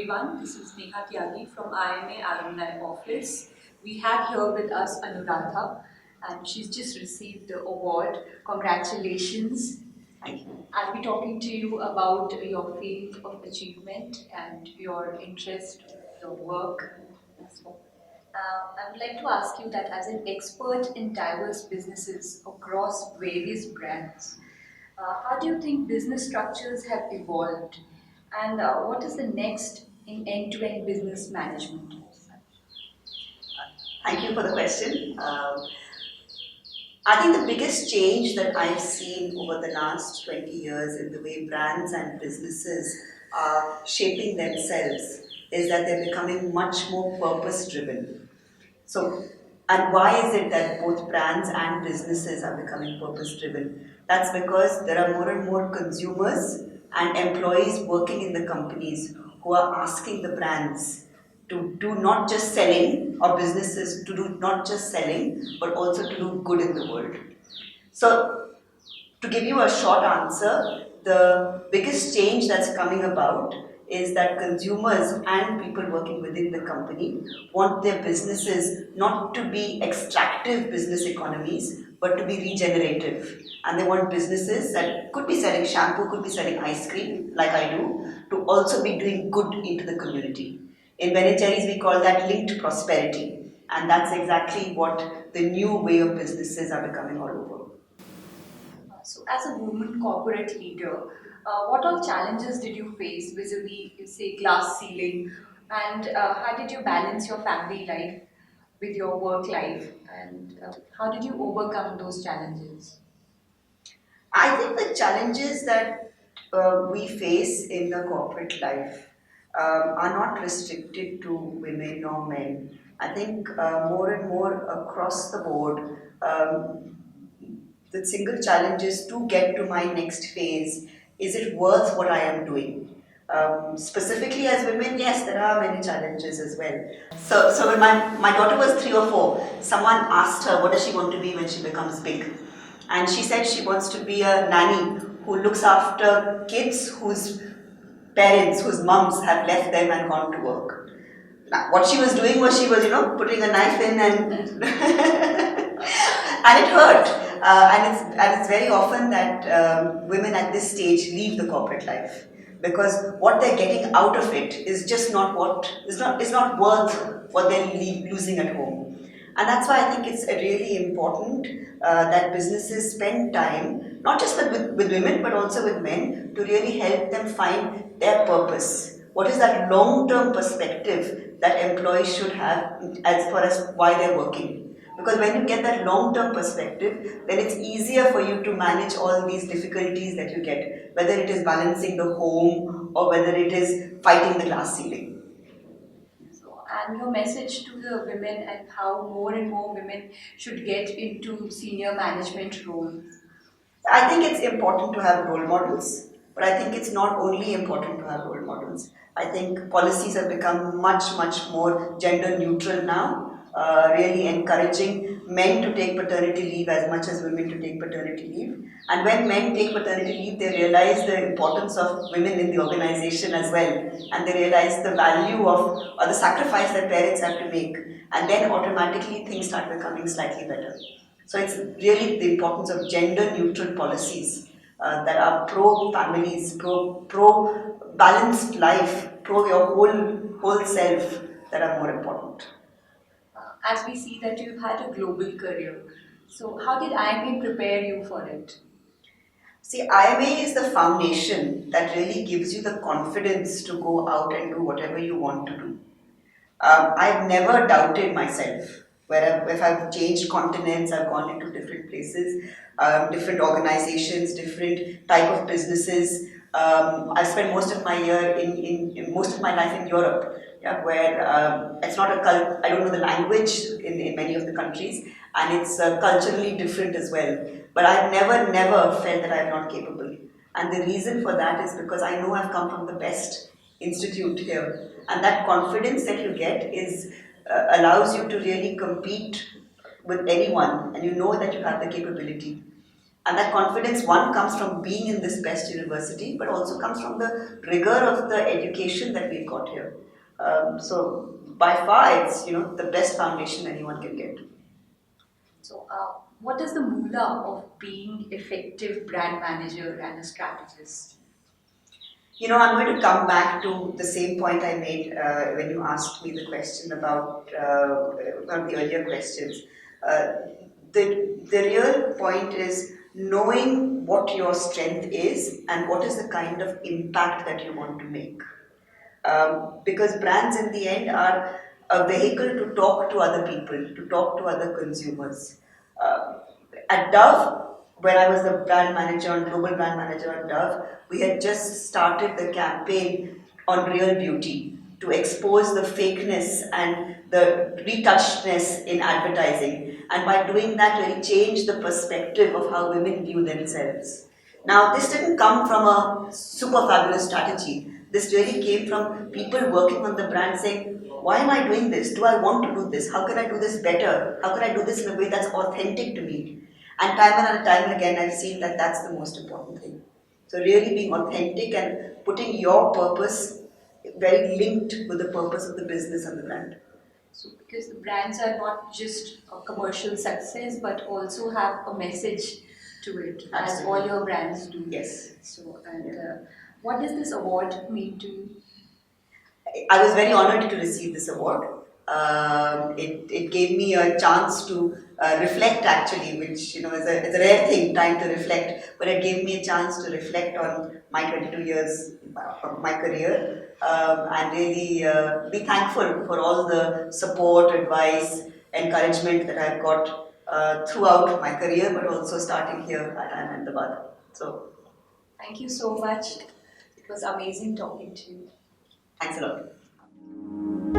everyone. This is Neha Tyagi from IIMA Alumni Office. We have here with us Anuradha, and she's just received the award. Congratulations. Thank you. I'll be talking to you about your field of achievement and your interest, your work. I would like to ask you that as an expert in diverse businesses across various brands, how do you think business structures have evolved? And what is the next in end-to-end business management? Thank you for the question. I think the biggest change that I've seen over the last 20 years in the way brands and businesses are shaping themselves is that they're becoming much more purpose driven. So, and why is it that both brands and businesses are becoming purpose driven? That's because there are more and more consumers and employees working in the companies who are asking the brands to do not just selling, or businesses to do not just selling, but also to do good in the world. So, to give you a short answer, the biggest change that's coming about is that consumers and people working within the company want their businesses not to be extractive business economies, but to be regenerative. And they want businesses that could be selling shampoo, could be selling ice cream, like I do, to also be doing good into the community. In Ben& Jerry's, we call that linked prosperity. And that's exactly what the new way of businesses are becoming all over. So, as a woman corporate leader, what all challenges did you face vis-a-vis, say, glass ceiling, and how did you balance your family life with your work life, and how did you overcome those challenges? I think the challenges that we face in the corporate life are not restricted to women or men. I think more and more across the board, the single challenge is to get to my next phase. Is it worth what I am doing? Specifically as women, yes, there are many challenges as well. So when my daughter was 3 or 4, someone asked her what does she want to be when she becomes big. And she said she wants to be a nanny who looks after kids whose parents, whose mums have left them and gone to work. Now, what she was doing was she was, putting a knife in and and it hurt. And it's very often that women at this stage leave the corporate life because what they're getting out of it is just not what is not worth what they're losing at home. And that's why I think it's really important that businesses spend time, not just with women, but also with men, to really help them find their purpose. What is that long-term perspective that employees should have as far as why they're working? Because when you get that long-term perspective, then it's easier for you to manage all these difficulties that you get, whether it is balancing the home or whether it is fighting the glass ceiling. And your message to the women and how more and more women should get into senior management roles? I think it's important to have role models, but I think it's not only important to have role models. I think policies have become much, much more gender neutral now, really encouraging men to take paternity leave as much as women to take paternity leave. And when men take paternity leave, they realize the importance of women in the organization as well, and they realize the value of or the sacrifice that parents have to make, and then automatically things start becoming slightly better. So it's really the importance of gender neutral policies that are pro families, pro balanced life, pro your whole self that are more important. As we see that you've had a global career, so how did IIMA prepare you for it? See, IIMA is the foundation that really gives you the confidence to go out and do whatever you want to do. I've never doubted myself. If I've changed continents, I've gone into different places, different organizations, different type of businesses. I spent most of my year in most of my life in Europe, yeah, where it's not a I don't know the language in many of the countries, and it's culturally different as well. But I've never felt that I'm not capable. And the reason for that is because I know I've come from the best institute here, and that confidence that you get is allows you to really compete with anyone, and you know that you have the capability. And that confidence, one, comes from being in this best university, but also comes from the rigor of the education that we've got here. So by far, it's the best foundation anyone can get. So, what is the moolah of being effective brand manager and a strategist? I'm going to come back to the same point I made when you asked me the question about one of the earlier questions. Uh, the real point is knowing what your strength is and what is the kind of impact that you want to make. Because brands in the end are a vehicle to talk to other people, to talk to other consumers. Uh, at Dove, when I was the brand manager and global brand manager at Dove, we had just started the campaign on real beauty to expose the fakeness and the retouchedness in advertising. And by doing that, really change the perspective of how women view themselves. Now, this didn't come from a super fabulous strategy. This really came from people working on the brand saying, why am I doing this? Do I want to do this? How can I do this better? How can I do this in a way that's authentic to me? And time and again, I've seen that that's the most important thing. So, really being authentic and putting your purpose very linked with the purpose of the business and the brand. So, because the brands are not just a commercial success, but also have a message to it, as all your brands do. Yes. So, and what does this award mean to you? I was very honored to receive this award. It gave me a chance to reflect, actually, which is a rare thing, time to reflect. But it gave me a chance to reflect on my 22 years of my career and really be thankful for all the support, advice, encouragement that I've got throughout my career, but also starting here at Ahmedabad. So, thank you so much. It was amazing talking to you. thanks a lot.